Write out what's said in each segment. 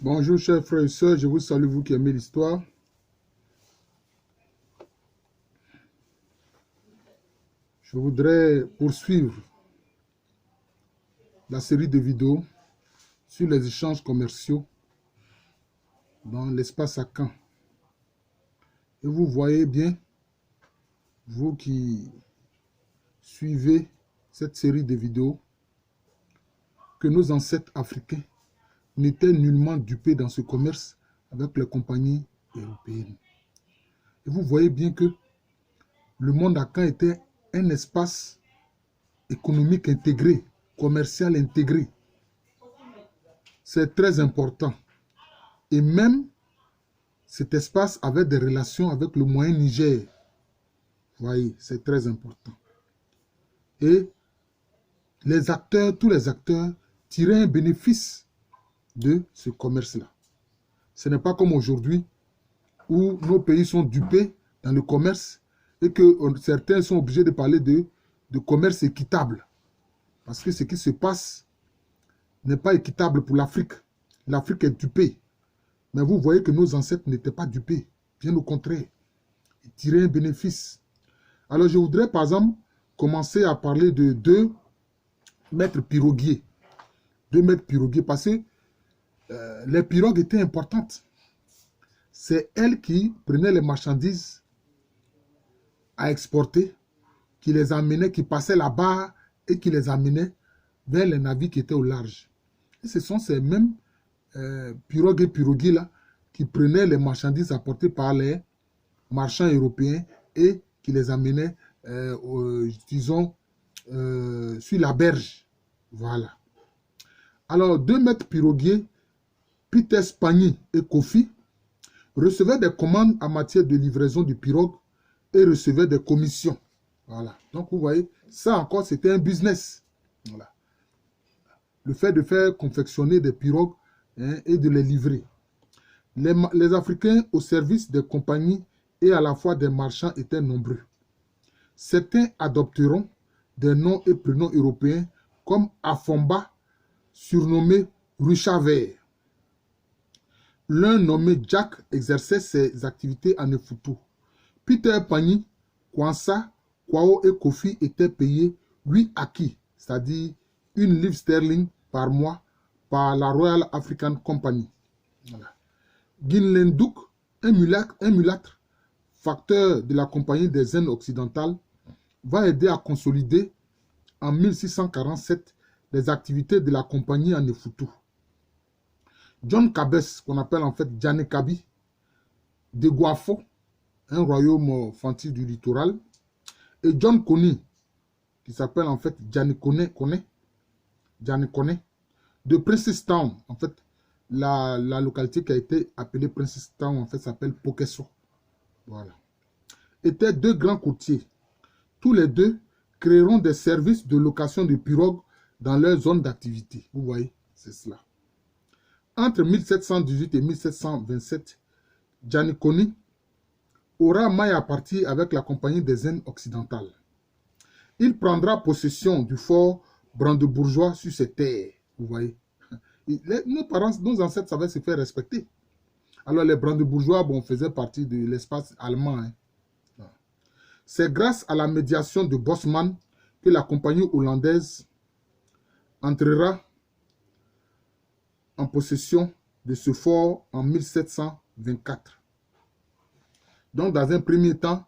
Bonjour chers frères et sœurs, je vous salue vous qui aimez l'histoire. Je voudrais poursuivre la série de vidéos sur les échanges commerciaux dans l'espace à Caen. Et vous voyez bien, vous qui suivez cette série de vidéos, que nos ancêtres africains n'étaient nullement dupés dans ce commerce avec les compagnies européennes. Et vous voyez bien que le monde à Caen était un espace économique intégré, commercial intégré. C'est très important. Et même, cet espace avait des relations avec le moyen Niger. Vous voyez, c'est très important. Et les acteurs, tous les acteurs, tiraient un bénéfice de ce commerce-là. Ce n'est pas comme aujourd'hui, où nos pays sont dupés dans le commerce et que certains sont obligés de parler de commerce équitable. Parce que ce qui se passe n'est pas équitable pour l'Afrique. L'Afrique est dupée. Mais vous voyez que nos ancêtres n'étaient pas dupés. Bien au contraire. Ils tiraient un bénéfice. Alors je voudrais par exemple commencer à parler de deux maîtres piroguiers. Deux maîtres piroguiers parce que les pirogues étaient importantes. C'est elles qui prenaient les marchandises à exporter, qui les amenaient, qui passaient là-bas et qui les amenaient vers les navires qui étaient au large. Et ce sont ces mêmes pirogues et piroguiers là qui prenaient les marchandises apportées par les marchands européens et qui les amenaient, disons, sur la berge. Voilà. Alors, deux maîtres piroguiers, Peter Spagny et Kofi, recevaient des commandes en matière de livraison de pirogues et recevaient des commissions. Voilà. Donc, vous voyez, ça encore, c'était un business. Voilà. Le fait de faire confectionner des pirogues et de les livrer. Les Africains au service des compagnies et à la fois des marchands étaient nombreux. Certains adopteront des noms et prénoms européens comme Afomba, surnommé Rucha Vert. L'un nommé Jack exerçait ses activités à Nefutu. Peter Pani, Kwanza, Kwao et Kofi étaient payés 8 acquis, c'est-à-dire 1 livre sterling par mois, par la Royal African Company. Voilà. Ginlenduk, un mulâtre, facteur de la Compagnie des Indes occidentales, va aider à consolider en 1647 les activités de la compagnie en Nefutu. John Cabes, qu'on appelle en fait Djanekabi, de Guafo, un royaume fanti du littoral, et John Kony, qui s'appelle en fait Djanikone, de Princess Town, en fait, la localité qui a été appelée Princess Town, en fait, s'appelle Pokeso. Voilà. Étaient deux grands courtiers. Tous les deux créeront des services de location de pirogues dans leur zone d'activité. Vous voyez, c'est cela. Entre 1718 et 1727, Djanikone aura maille à partir avec la Compagnie des Indes occidentales. Il prendra possession du fort brandebourgeois sur ses terres. Vous voyez. Nos parents, nos ancêtres savaient se faire respecter. Alors les brandebourgeois faisaient partie de l'espace allemand. Hein. C'est grâce à la médiation de Bosman que la compagnie hollandaise entrera en possession de ce fort en 1724. Donc dans un premier temps,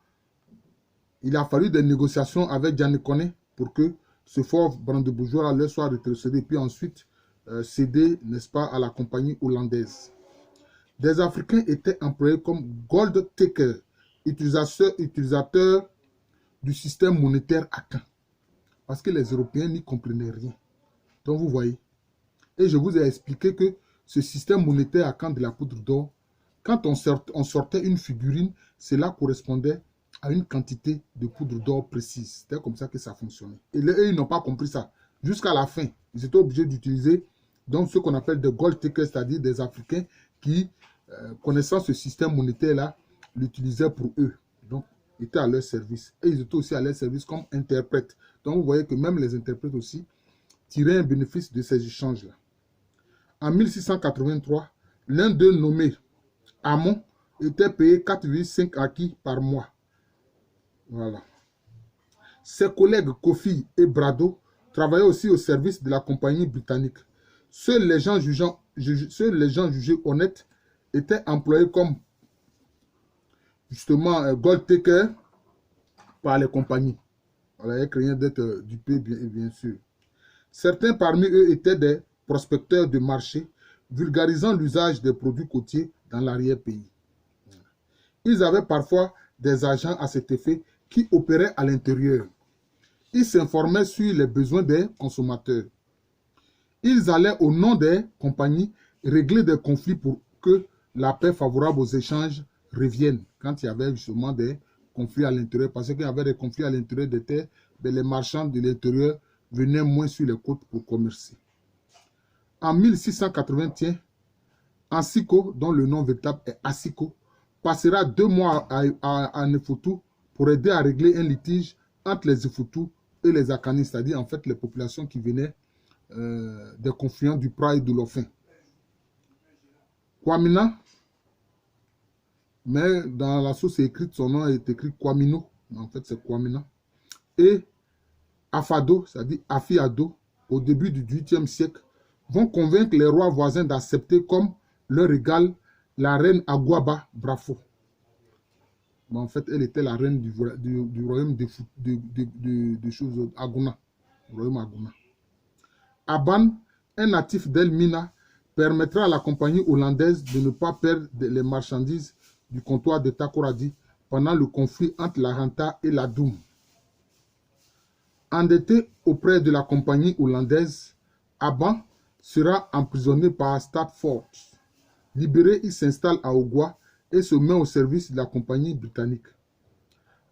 il a fallu des négociations avec Djanikone pour que ce fort brandebourgeois leur soit retrocédé, puis ensuite cédé, n'est-ce pas, à la compagnie hollandaise. Des Africains étaient employés comme gold takers, utilisateurs du système monétaire à Caen. Parce que les Européens n'y comprenaient rien. Donc vous voyez. Et je vous ai expliqué que ce système monétaire à Caen de la poudre d'or, quand on sortait une figurine, cela correspondait à une quantité de poudre d'or précise. C'était comme ça que ça fonctionnait. Et eux, ils n'ont pas compris ça. Jusqu'à la fin, ils étaient obligés d'utiliser donc ce qu'on appelle des gold takers, c'est-à-dire des Africains qui, connaissant ce système monétaire-là, l'utilisaient pour eux. Donc, ils étaient à leur service. Et ils étaient aussi à leur service comme interprètes. Donc, vous voyez que même les interprètes aussi tiraient un bénéfice de ces échanges-là. En 1683, l'un d'eux nommé Amon était payé 4,5 acquis par mois. Voilà. Ses collègues Kofi et Brado travaillaient aussi au service de la compagnie britannique. Seuls les gens jugés honnêtes étaient employés comme justement gold taker par les compagnies. Voilà, ils craignaient d'être dupés, bien sûr. Certains parmi eux étaient des prospecteurs de marché, vulgarisant l'usage des produits côtiers dans l'arrière-pays. Ils avaient parfois des agents à cet effet qui opéraient à l'intérieur. Ils s'informaient sur les besoins des consommateurs. Ils allaient au nom des compagnies régler des conflits pour que la paix favorable aux échanges revienne. Quand il y avait justement des conflits à l'intérieur, parce qu'il y avait des conflits à l'intérieur des terres, les marchands de l'intérieur venaient moins sur les côtes pour commercer. En 1681, Ansiko, dont le nom véritable est Asiko, passera 2 mois à Nefutu pour aider à régler un litige entre les Ifutu et les Akani, c'est-à-dire en fait les populations qui venaient des confluents du Pra et de l'Ofin. Kwamina, mais dans la source écrite, son nom est écrit Kwamino, mais en fait c'est Kwamina. Et Afado, c'est-à-dire Afiado, au début du 8e siècle, vont convaincre les rois voisins d'accepter comme leur égale la reine Agwaba Brafo. Mais en fait, elle était la reine du royaume de choses Aguna, royaume Aguna. Aban, un natif d'Elmina, permettra à la compagnie hollandaise de ne pas perdre les marchandises du comptoir de Takoradi pendant le conflit entre la Ranta et la Doum. Endetté auprès de la compagnie hollandaise, Aban sera emprisonné par Stafford. Libéré, il s'installe à Ogwa et se met au service de la compagnie britannique.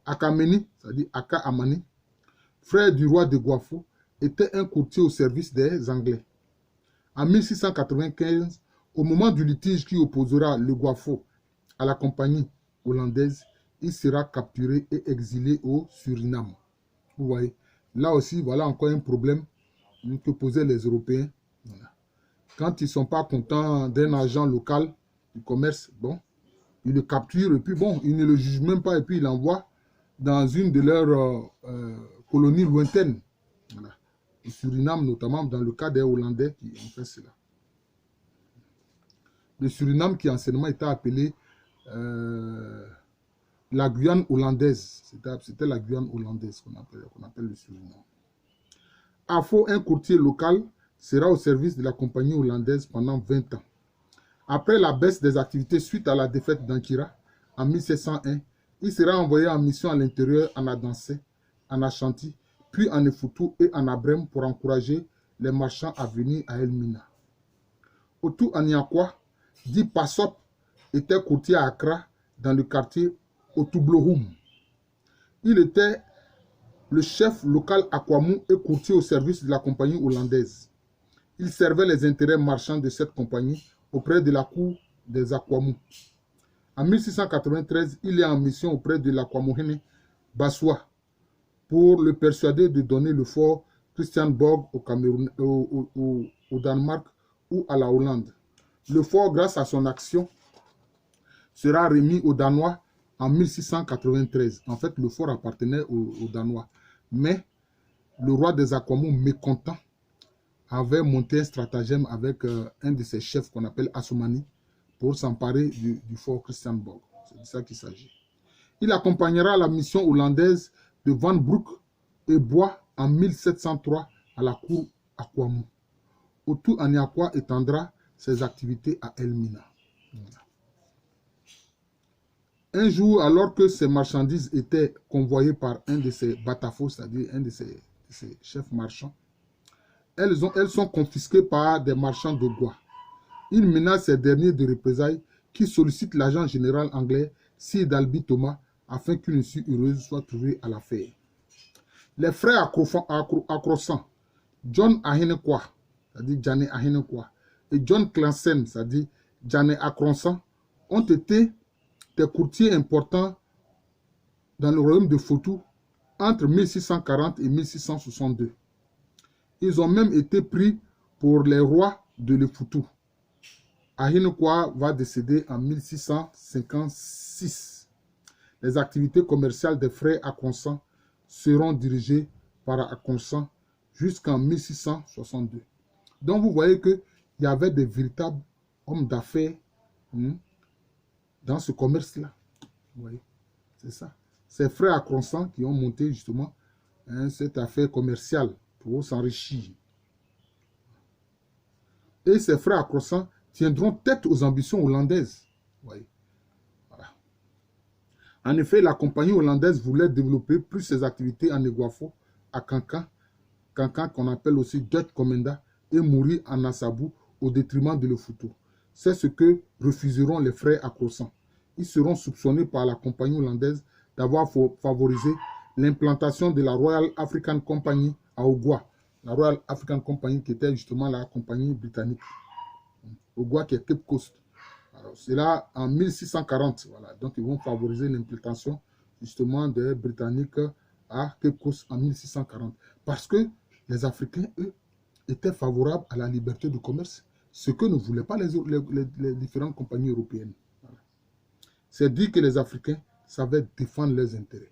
Akameni, c'est-à-dire Aka Amani, frère du roi de Guafo, était un courtier au service des Anglais. En 1695, au moment du litige qui opposera le Guafo à la compagnie hollandaise, il sera capturé et exilé au Suriname. Vous voyez, là aussi, voilà encore un problème que posaient les Européens. Voilà. Quand ils ne sont pas contents d'un agent local du commerce, bon, ils le capturent et puis bon, ils ne le jugent même pas et puis ils l'envoient dans une de leurs colonies lointaines. Voilà. Au Suriname, notamment dans le cas des Hollandais qui ont fait cela. Le Suriname qui anciennement était appelé la Guyane hollandaise. C'était la Guyane hollandaise qu'on appelle le Suriname. Afo, un courtier local, sera au service de la compagnie hollandaise pendant 20 ans. Après la baisse des activités suite à la défaite d'Ankira en 1701, il sera envoyé en mission à l'intérieur en Adansé, en Ashanti, puis en Efutu et en Abrem pour encourager les marchands à venir à Elmina. Otu Aniakwa, dit Passop, était courtier à Accra dans le quartier Otublohum. Il était le chef local Akwamu et courtier au service de la compagnie hollandaise. Il servait les intérêts marchands de cette compagnie auprès de la cour des Akwamu. En 1693, il est en mission auprès de l'Akwamohene Baswa pour le persuader de donner le fort Christiansborg au Cameroun, au Danemark ou à la Hollande. Le fort, grâce à son action, sera remis aux Danois en 1693. En fait, le fort appartenait aux Danois. Mais le roi des Akwamu, mécontent, avait monté un stratagème avec un de ses chefs qu'on appelle Assoumani pour s'emparer du fort Christiansborg. C'est de ça qu'il s'agit. Il accompagnera la mission hollandaise de Van Broek et Bois en 1703 à la cour Akwamu. Otu Aniakwa étendra ses activités à Elmina. Voilà. Un jour, alors que ces marchandises étaient convoyées par un de ces batafos, c'est-à-dire un de ces chefs marchands, elles sont confisquées par des marchands de bois. Il menace ces derniers de représailles qui sollicitent l'agent général anglais Sir Dalby Thomas afin qu'une issue heureuse soit trouvée à l'affaire. Les frères accroissants, John Ahenekwa, c'est-à-dire Janet Ahenekwa, et John Clansen, c'est-à-dire Janet Akronsan, ont été des courtiers importants dans le royaume de Futu entre 1640 et 1662. Ils ont même été pris pour les rois de Lefutu. Ahinekwa va décéder en 1656. Les activités commerciales des frères Akonsan seront dirigées par Akonsan jusqu'en 1662. Donc vous voyez qu'il y avait des véritables hommes d'affaires dans ce commerce-là. Vous voyez, c'est ça. Ces frères Akonsan qui ont monté justement cette affaire commerciale pour s'enrichir. Et ces frères Akonsan tiendront tête aux ambitions hollandaises. Vous voyez. Voilà. En effet, la compagnie hollandaise voulait développer plus ses activités en Eguafo, à Kankan, qu'on appelle aussi Dutch Komenda, et Mouri en Assabou au détriment de Lefoutour. C'est ce que refuseront les frères Akonsan. Ils seront soupçonnés par la compagnie hollandaise d'avoir favorisé l'implantation de la Royal African Company à Ogwa. La Royal African Company qui était justement la compagnie britannique. Ogwa qui est Cape Coast. C'est là en 1640. Voilà. Donc ils vont favoriser l'implantation justement des Britanniques à Cape Coast en 1640. Parce que les Africains, eux, étaient favorables à la liberté de commerce, ce que ne voulaient pas les différentes compagnies européennes. Voilà. C'est dire que les Africains savaient défendre leurs intérêts.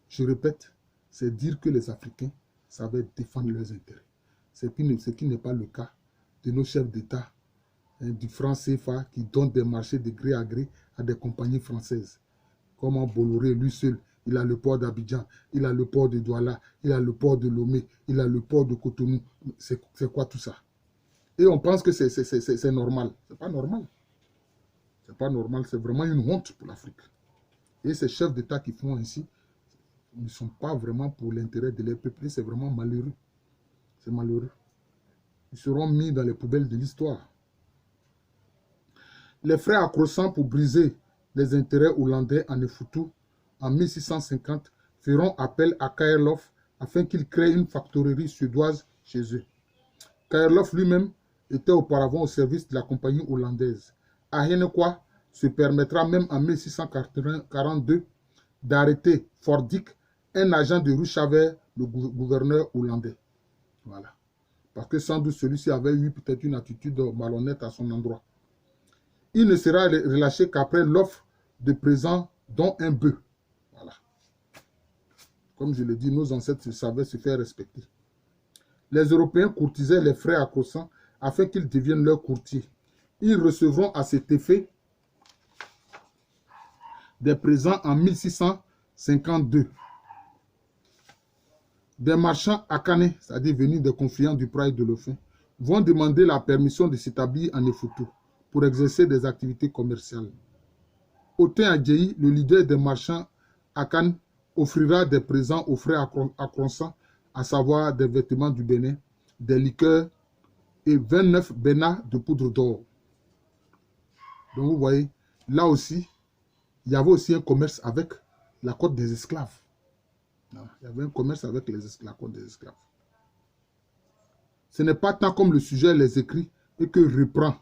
Je répète, c'est dire que les Africains savaient défendre leurs intérêts. Ce qui n'est pas le cas de nos chefs d'État du franc CFA qui donnent des marchés de gré à gré à des compagnies françaises. Comme Bolloré, lui seul, il a le port d'Abidjan, il a le port de Douala, il a le port de Lomé, il a le port de Cotonou. C'est quoi tout ça? Et on pense que c'est normal. C'est pas normal. C'est pas normal, c'est vraiment une honte pour l'Afrique. Et ces chefs d'État qui font ainsi ne sont pas vraiment pour l'intérêt de leur peuple. C'est vraiment malheureux. C'est malheureux. Ils seront mis dans les poubelles de l'histoire. Les frères Akonsan, pour briser les intérêts hollandais en Efoutou, en 1650, feront appel à Kaerlof afin qu'il crée une factorerie suédoise chez eux. Kaerlof lui-même était auparavant au service de la compagnie hollandaise. Ahenekwa se permettra même en 1642 d'arrêter Fordick, un agent de Rouchaver, le gouverneur hollandais. Voilà. Parce que sans doute celui-ci avait eu peut-être une attitude malhonnête à son endroit. Il ne sera relâché qu'après l'offre de présents dont un bœuf. Voilà. Comme je l'ai dit, nos ancêtres savaient se faire respecter. Les Européens courtisaient les frères Akonsan afin qu'ils deviennent leurs courtiers. Ils recevront à cet effet des présents en 1652. Des marchands akanais, c'est-à-dire venus des confluents du Praille de Lofin, vont demander la permission de s'établir en Efoutou pour exercer des activités commerciales. Otin Adjeyi, le leader des marchands Akan, offrira des présents aux frères Akonsan, à savoir des vêtements du Bénin, des liqueurs et 29 bénas de poudre d'or. Donc vous voyez, là aussi, il y avait aussi un commerce avec la côte des esclaves. Il y avait un commerce avec la côte des esclaves. Ce n'est pas tant comme le sujet les écrit et que reprend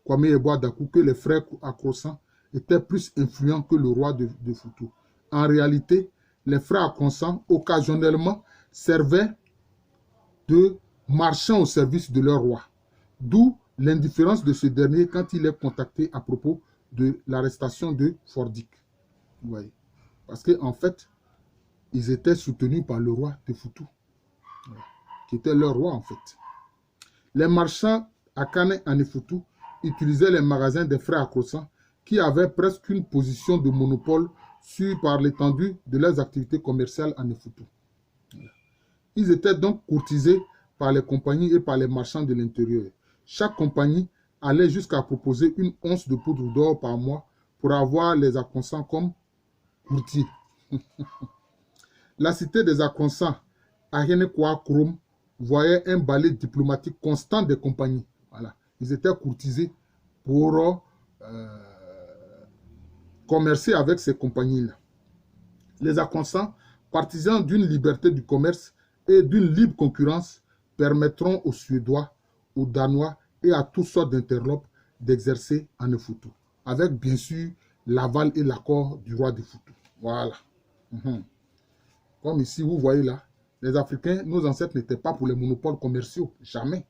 Kwame Yeboah Dakou que les frères Akonsan étaient plus influents que le roi de Foutou. En réalité, les frères Akonsan occasionnellement servaient de marchands au service de leur roi. D'où l'indifférence de ce dernier quand il est contacté à propos de l'arrestation de Fordick. Vous voyez. Parce qu'en fait, ils étaient soutenus par le roi de Foutou, qui était leur roi en fait. Les marchands Akane en Efoutou utilisaient les magasins des frères Akonsan qui avaient presque une position de monopole par l'étendue de leurs activités commerciales en Efoutou. Ils étaient donc courtisés par les compagnies et par les marchands de l'intérieur. Chaque compagnie allait jusqu'à proposer une once de poudre d'or par mois pour avoir les Akonsan comme courtiers. La cité des Akonsan, Ahenekwa Kourom, voyait un balai diplomatique constant des compagnies. Voilà. Ils étaient courtisés pour commercer avec ces compagnies-là. Les Akonsan, partisans d'une liberté du commerce et d'une libre concurrence, permettront aux Suédois, aux Danois et à toutes sortes d'interlopes d'exercer en Efoutou, avec bien sûr l'aval et l'accord du roi de Foutou. Voilà. Comme ici, vous voyez là, les Africains, nos ancêtres n'étaient pas pour les monopoles commerciaux, jamais.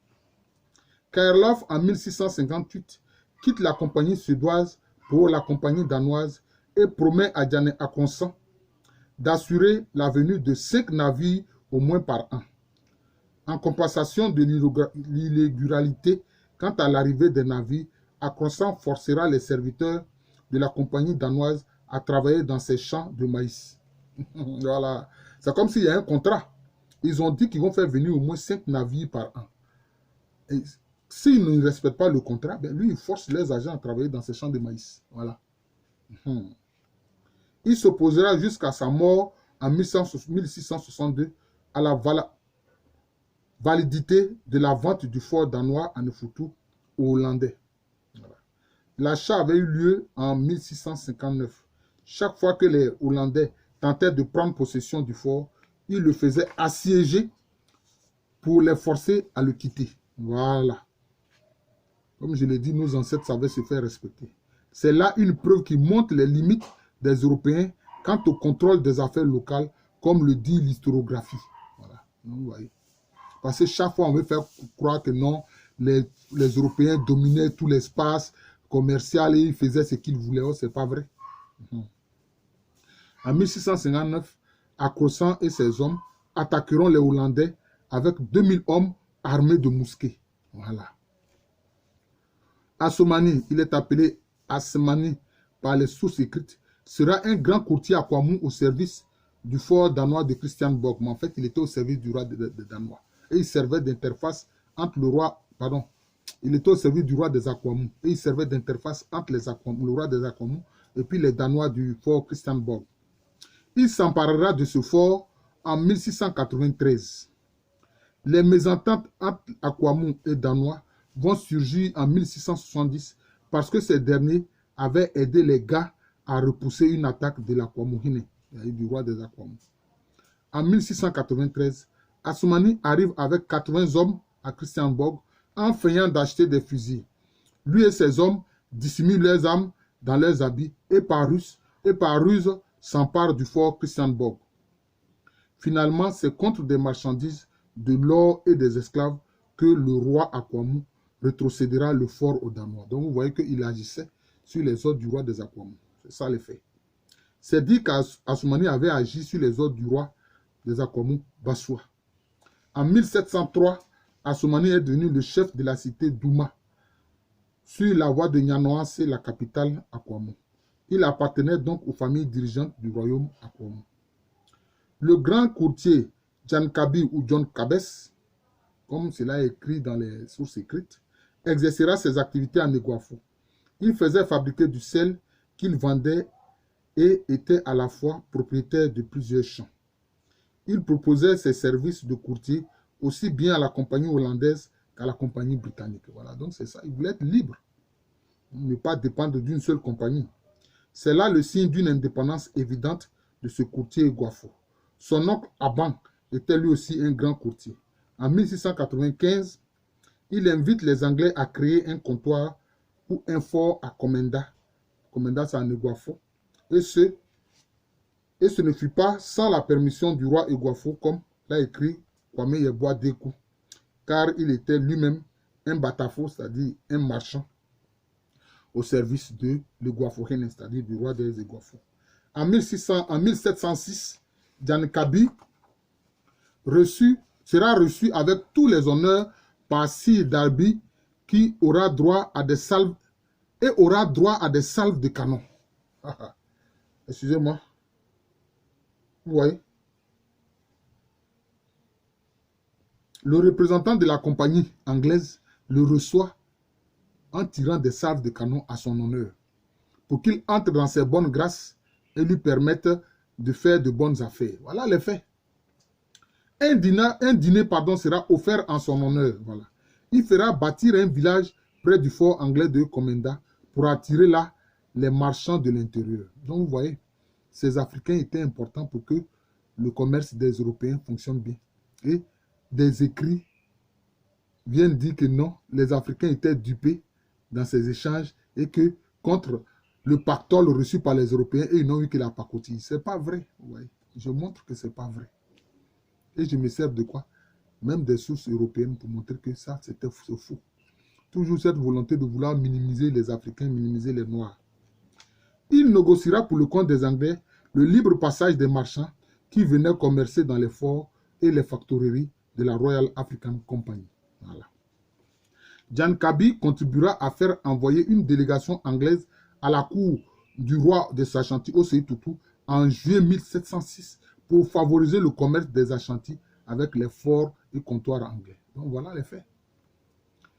Kaerlof, en 1658, quitte la compagnie suédoise pour la compagnie danoise et promet à Janet Akonsan d'assurer la venue de 5 navires au moins par an. En compensation de l'illégalité quant à l'arrivée des navires, Akonsan forcera les serviteurs de la compagnie danoise à travailler dans ses champs de maïs. Voilà. C'est comme s'il y a un contrat. Ils ont dit qu'ils vont faire venir au moins 5 navires par an. Et s'ils ne respectent pas le contrat, ben lui, il force les agents à travailler dans ses champs de maïs. Voilà. Il s'opposera jusqu'à sa mort en 1662 à la validité de la vente du fort danois à Nefutu aux Hollandais. Voilà. L'achat avait eu lieu en 1659. Chaque fois que les Hollandais tentaient de prendre possession du fort, ils le faisaient assiéger pour les forcer à le quitter. Voilà. Comme je l'ai dit, nos ancêtres savaient se faire respecter. C'est là une preuve qui montre les limites des Européens quant au contrôle des affaires locales, comme le dit l'historiographie. Voilà. Vous voyez. Parce que chaque fois, on veut faire croire que non, les Européens dominaient tout l'espace commercial et ils faisaient ce qu'ils voulaient. Oh, ce n'est pas vrai. En 1659, Akonsan et ses hommes attaqueront les Hollandais avec 2000 hommes armés de mousquets. Voilà. Assoumani, il est appelé Assoumani par les sources écrites, sera un grand courtier à Kwamou au service du fort danois de Christiansborg. Mais en fait, il était au service du roi de Danois. Et il servait d'interface entre le roi, pardon, il était au service du roi des Akwamou. Et il servait d'interface entre les Akwamou, le roi des Akwamou et puis les Danois du fort Christiansborg. Il s'emparera de ce fort en 1693. Les mésententes entre Akwamou et Danois vont surgir en 1670 parce que ces derniers avaient aidé les gars à repousser une attaque de l'Akwamouhine, du roi des Akwamou. En 1693, Assoumani arrive avec 80 hommes à Christiansborg en feignant d'acheter des fusils. Lui et ses hommes dissimulent leurs armes dans leurs habits et par ruse s'emparent du fort Christiansborg. Finalement, c'est contre des marchandises, de l'or et des esclaves que le roi Akwamou rétrocédera le fort aux Danois. Donc vous voyez qu'il agissait sur les ordres du roi des Akwamou. C'est ça les faits. C'est dit qu'Assoumani avait agi sur les ordres du roi des Akwamou, Bassoua. En 1703, Assoumani est devenu le chef de la cité d'Ouma, sur la voie de Nyanoas, la capitale Akwamou. Il appartenait donc aux familles dirigeantes du royaume Akwamou. Le grand courtier Jankabi ou John Kabes, comme cela est écrit dans les sources écrites, exercera ses activités à Negwafo. Il faisait fabriquer du sel qu'il vendait et était à la fois propriétaire de plusieurs champs. Il proposait ses services de courtier aussi bien à la compagnie hollandaise qu'à la compagnie britannique. Voilà, donc c'est ça, il voulait être libre, ne pas dépendre d'une seule compagnie. C'est là le signe d'une indépendance évidente de ce courtier Guafo. Son oncle Aban était lui aussi un grand courtier. En 1695, il invite les Anglais à créer un comptoir ou un fort à Komenda. Komenda, c'est en Eguafo. Et ce ne fut pas sans la permission du roi Eguafo, comme l'a écrit Kwame Yeboah Dekou, car il était lui-même un batafo, c'est-à-dire un marchand, au service de l'Eguafohene, c'est-à-dire du roi des Eguafo. En 1706, Jankabi sera reçu avec tous les honneurs par Sir Darby, qui aura droit à des salves de canon. Excusez-moi. Vous voyez? Le représentant de la compagnie anglaise le reçoit en tirant des salves de canon à son honneur, pour qu'il entre dans ses bonnes grâces et lui permette de faire de bonnes affaires. Voilà les faits. Un dîner sera offert en son honneur. Voilà. Il fera bâtir un village près du fort anglais de Komenda pour attirer là les marchands de l'intérieur. Donc vous voyez, ces Africains étaient importants pour que le commerce des Européens fonctionne bien. Et des écrits viennent dire que non, les Africains étaient dupés dans ces échanges et que contre le pactole reçu par les Européens, et ils n'ont eu que la pacotille. Ce n'est pas vrai. Vous voyez. Je montre que ce n'est pas vrai. Et je me sers de quoi? Même des sources européennes pour montrer que ça, c'était faux. Toujours cette volonté de vouloir minimiser les Africains, minimiser les Noirs. Il négociera pour le compte des Anglais le libre passage des marchands qui venaient commercer dans les forts et les factoreries de la Royal African Company. Voilà. Jan Kabi contribuera à faire envoyer une délégation anglaise à la cour du roi des Ashanti, Osei Tutu, en juillet 1706 pour favoriser le commerce des Ashanti avec les forts et comptoirs anglais. Donc voilà les faits.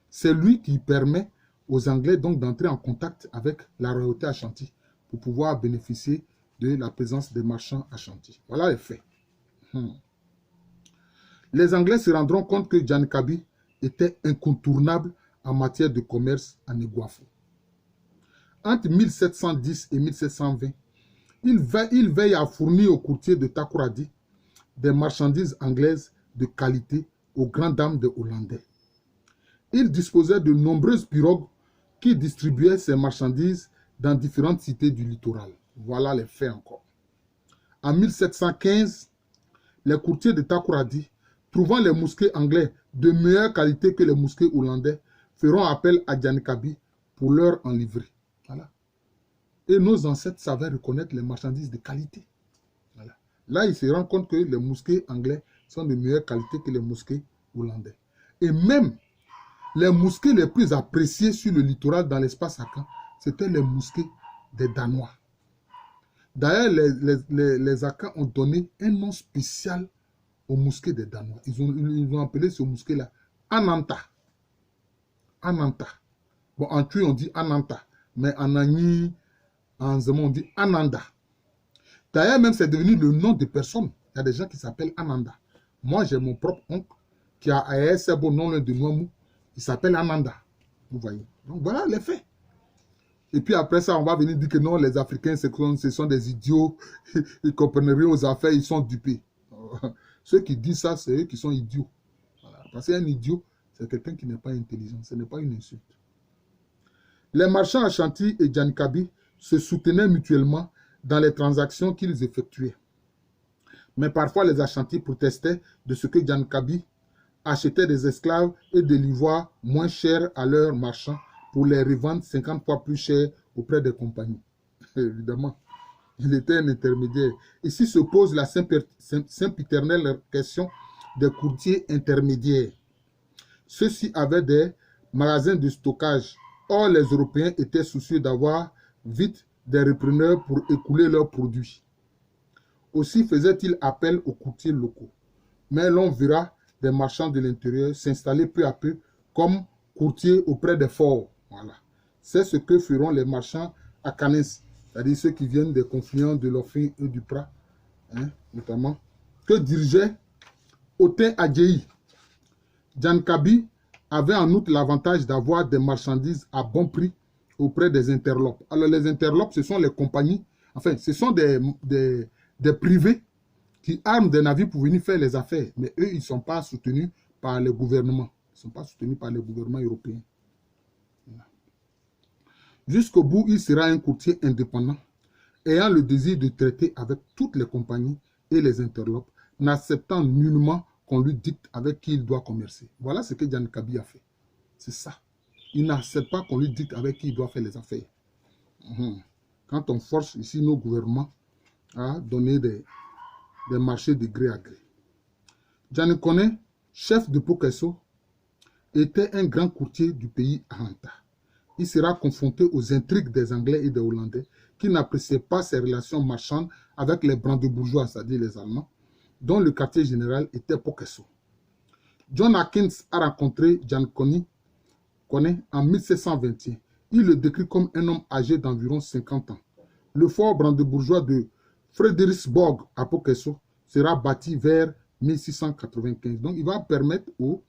C'est lui qui permet aux Anglais donc d'entrer en contact avec la royauté Ashanti pour pouvoir bénéficier de la présence des marchands Ashanti. Voilà les faits. Les Anglais se rendront compte que Jan Kabi était incontournable en matière de commerce en Eguafo. Entre 1710 et 1720, il veille à fournir aux courtiers de Takoradi des marchandises anglaises de qualité aux grandes dames des Hollandais. Il disposait de nombreuses pirogues qui distribuaient ces marchandises dans différentes cités du littoral. Voilà les faits encore. En 1715, les courtiers de Takoradi, trouvant les mousquets anglais de meilleure qualité que les mousquets hollandais, feront appel à Jan Kabi pour leur en livrer. Voilà. Et nos ancêtres savaient reconnaître les marchandises de qualité. Voilà. Là, ils se rendent compte que les mousquets anglais sont de meilleure qualité que les mousquets hollandais. Et même les mousquets les plus appréciés sur le littoral dans l'espace Akan, c'était les mousquets des Danois. D'ailleurs, les Akans ont donné un nom spécial aux mousquets des Danois. Ils ont appelé ce mousquet-là Ananta. Ananta. Bon, en Tui, on dit Ananta. Mais en Agni, en Zemo, on dit Ananda. D'ailleurs, même, c'est devenu le nom de personnes. Il y a des gens qui s'appellent Ananda. Moi, j'ai mon propre oncle qui a un assez beau nom de Nouamou. Il s'appelle Ananda. Vous voyez. Donc, voilà les faits. Et puis après ça, on va venir dire que non, les Africains, ce sont des idiots. Ils ne comprennent rien aux affaires, ils sont dupés. Ceux qui disent ça, c'est eux qui sont idiots. Voilà. Parce qu'un idiot, c'est quelqu'un qui n'est pas intelligent. Ce n'est pas une insulte. Les marchands Ashanti et Jan Kabi se soutenaient mutuellement dans les transactions qu'ils effectuaient. Mais parfois, les Ashanti protestaient de ce que Jan Kabi achetait des esclaves et de l'ivoire moins cher à leurs marchands pour les revendre 50 fois plus cher auprès des compagnies. Évidemment, il était un intermédiaire. Ici se pose la sempiternelle question des courtiers intermédiaires. Ceux-ci avaient des magasins de stockage. Or, les Européens étaient soucieux d'avoir vite des repreneurs pour écouler leurs produits. Aussi faisaient-ils appel aux courtiers locaux. Mais l'on verra des marchands de l'intérieur s'installer peu à peu comme courtiers auprès des forts. Voilà. C'est ce que feront les marchands à Canes, c'est-à-dire ceux qui viennent des confluents de l'Offin et du Prat, notamment, que dirigeait Otin Adjei. Jan Kabi avait en outre l'avantage d'avoir des marchandises à bon prix auprès des interlopes. Alors les interlopes, ce sont les compagnies, enfin, ce sont des privés qui arment des navires pour venir faire les affaires. Mais eux, ils ne sont pas soutenus par le gouvernement. Ils ne sont pas soutenus par le gouvernement européen. Jusqu'au bout, il sera un courtier indépendant, ayant le désir de traiter avec toutes les compagnies et les interlopes, n'acceptant nullement qu'on lui dicte avec qui il doit commercer. Voilà ce que Jan Kabi a fait. C'est ça. Il n'accepte pas qu'on lui dicte avec qui il doit faire les affaires. Quand on force ici nos gouvernements à donner des marchés de gré à gré. Jan Kone, chef de Pokeso, était un grand courtier du pays Ahanta. Il sera confronté aux intrigues des Anglais et des Hollandais qui n'appréciaient pas ses relations marchandes avec les brandebourgeois, c'est-à-dire les Allemands, dont le quartier général était Pokeso. John Hawkins a rencontré Jan Kone en 1721. Il le décrit comme un homme âgé d'environ 50 ans. Le fort brandebourgeois de Fredericksborg à Pokeso sera bâti vers 1695. Donc, il va permettre aux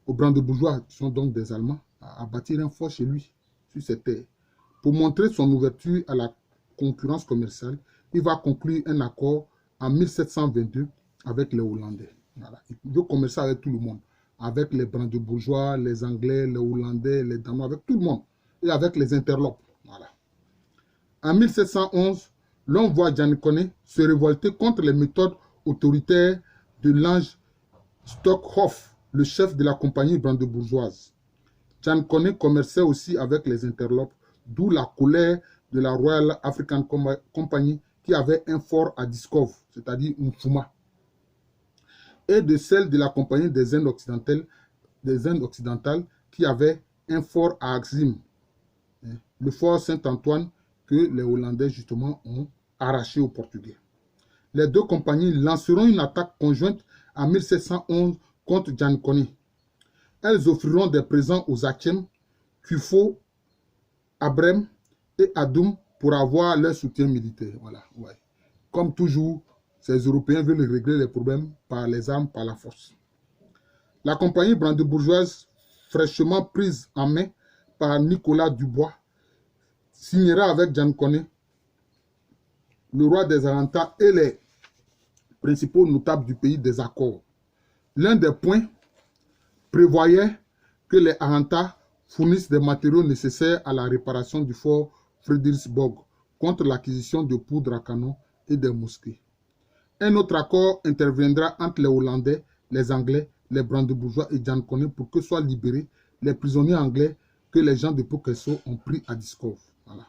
brandebourgeois, qui sont donc des Allemands, à bâtir un fort chez lui, sur cette terre. Pour montrer son ouverture à la concurrence commerciale, il va conclure un accord en 1722 avec les Hollandais. Voilà. Il veut commercer avec tout le monde, avec les brandebourgeois, les Anglais, les Hollandais, les Danois, avec tout le monde, et avec les interlopes. Voilà. En 1711, l'on voit Jan Kone se révolter contre les méthodes autoritaires de l'ange Stockhoff, le chef de la compagnie brandebourgeoise. Jan Koné commerçait aussi avec les interlopes, d'où la colère de la Royal African Company qui avait un fort à Diskov, c'est-à-dire Nfuma, et de celle de la Compagnie des Indes occidentales qui avait un fort à Axim, le fort Saint-Antoine que les Hollandais justement ont arraché aux Portugais. Les deux compagnies lanceront une attaque conjointe en 1711 contre Jan Koné. Elles offriront des présents aux Achem, Kufo, Abrem et Adoum pour avoir leur soutien militaire. Voilà, ouais. Comme toujours, ces Européens veulent régler les problèmes par les armes, par la force. La compagnie brandebourgeoise, fraîchement prise en main par Nicolas Dubois, signera avec Jan Koné, le roi des Arantas et les principaux notables du pays des accords. L'un des points prévoyait que les Arantas fournissent des matériaux nécessaires à la réparation du fort Frederiksborg contre l'acquisition de poudre à canon et des mosquées. Un autre accord interviendra entre les Hollandais, les Anglais, les Brandebourgeois et Jan Koné pour que soient libérés les prisonniers anglais que les gens de Pokeso ont pris à Diskov. Voilà.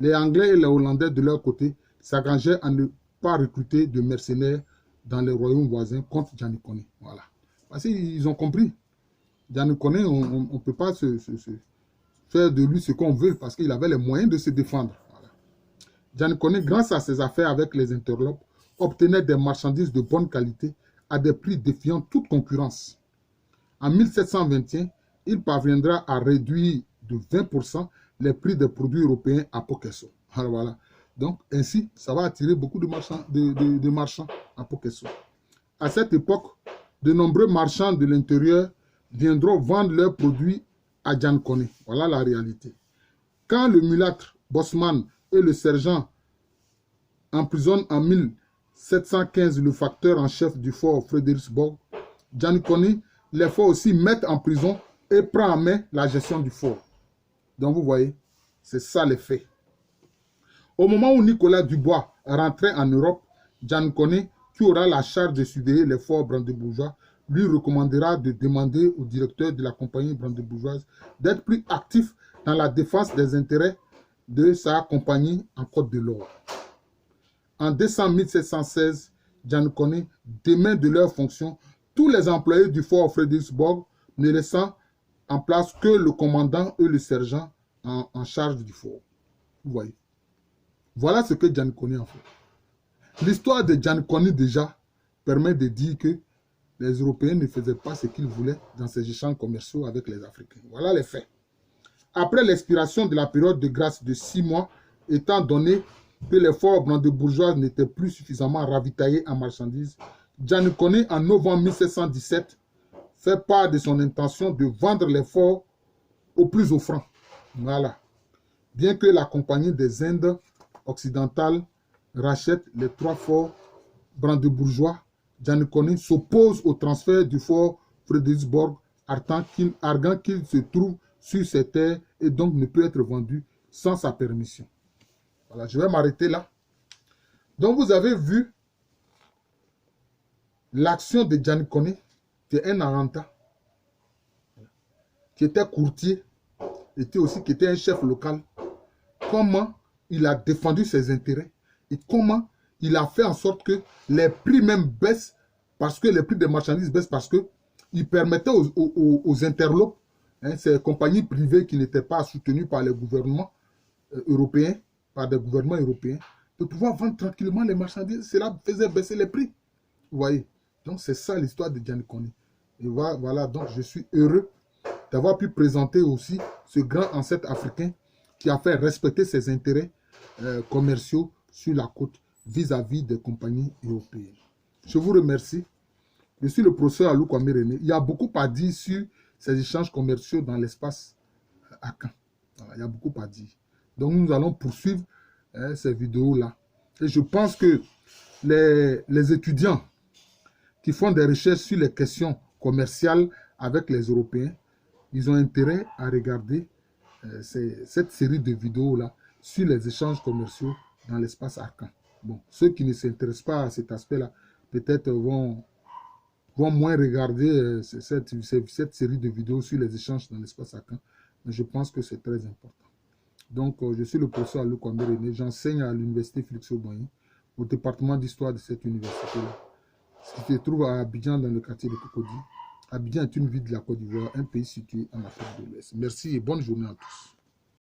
Les Anglais et les Hollandais de leur côté s'engageaient à ne pas recruter de mercenaires dans les royaumes voisins contre Jan Koné. Voilà. Parce qu'ils ont compris. Jan Koné, on ne peut pas faire de lui ce qu'on veut parce qu'il avait les moyens de se défendre. Voilà. Jan Koné, grâce à ses affaires avec les interlopes, obtenait des marchandises de bonne qualité à des prix défiant toute concurrence. En 1721, il parviendra à réduire de 20% les prix des produits européens à Pokeso. Alors voilà. Donc, ainsi, ça va attirer beaucoup de marchands à Pokeso. À cette époque, de nombreux marchands de l'intérieur viendront vendre leurs produits à Jan Koné. Voilà la réalité. Quand le mulâtre Bosman et le sergent emprisonnent en 1715 le facteur en chef du fort Frederiksborg, Jan Koné les faut aussi mettre en prison et prend en main la gestion du fort. Donc vous voyez, c'est ça les faits. Au moment où Nicolas Dubois rentrait en Europe, Jan Koné, qui aura la charge de surveiller les forts brandebourgeois, lui recommandera de demander au directeur de la compagnie brandebourgeoise d'être plus actif dans la défense des intérêts de sa compagnie en Côte de l'Or. En décembre 1716, Jan Koné démet de leurs fonctions tous les employés du fort Frederiksborg, ne laissant en place que le commandant et le sergent en charge du fort. Vous voyez. Voilà ce que Jan Koné a fait. L'histoire de Jan Koné déjà permet de dire que les Européens ne faisaient pas ce qu'ils voulaient dans ces échanges commerciaux avec les Africains. Voilà les faits. Après l'expiration de la période de grâce de 6 mois, étant donné que les forts brandebourgeois n'étaient plus suffisamment ravitaillés en marchandises, Jan Koné, en novembre 1717, fait part de son intention de vendre les forts au plus offrant. Voilà. Bien que la Compagnie des Indes occidentales rachète les 3 forts brandebourgeois, Jan Koné s'oppose au transfert du fort Frederiksborg, arguant qu'il se trouve sur ses terres et donc ne peut être vendu sans sa permission. Voilà, je vais m'arrêter là. Donc vous avez vu l'action de Jan Koné, qui est un Aranta, qui était courtier, qui était un chef local. Comment il a défendu ses intérêts et comment il a fait en sorte que les prix même baissent, parce que les prix des marchandises baissent, parce qu'il permettait aux interlopes, ces compagnies privées qui n'étaient pas soutenues par les gouvernements européens, par des gouvernements européens, de pouvoir vendre tranquillement les marchandises. Cela faisait baisser les prix. Vous voyez. Donc c'est ça l'histoire de Jan Koné. Et voilà, donc je suis heureux d'avoir pu présenter aussi ce grand ancêtre africain qui a fait respecter ses intérêts commerciaux sur la côte vis-à-vis des compagnies européennes. Je vous remercie. Je suis le professeur Alou Kwame René. Il y a beaucoup à dire sur ces échanges commerciaux dans l'espace Akan. Voilà, il y a beaucoup à dire. Donc nous allons poursuivre ces vidéos-là. Et je pense que les étudiants qui font des recherches sur les questions commerciales avec les Européens, ils ont intérêt à regarder cette série de vidéos-là sur les échanges commerciaux dans l'espace Arcan. Bon, ceux qui ne s'intéressent pas à cet aspect-là, peut-être vont vont moins regarder cette série de vidéos sur les échanges dans l'espace Akan. Mais je pense que c'est très important. Donc, je suis le professeur Alou Kwame René. J'enseigne à l'université Félix Houphouët-Boigny, au département d'histoire de cette université-là, qui se trouve à Abidjan, dans le quartier de Cocody. Abidjan est une ville de la Côte d'Ivoire, un pays situé en Afrique de l'Ouest. Merci et bonne journée à tous.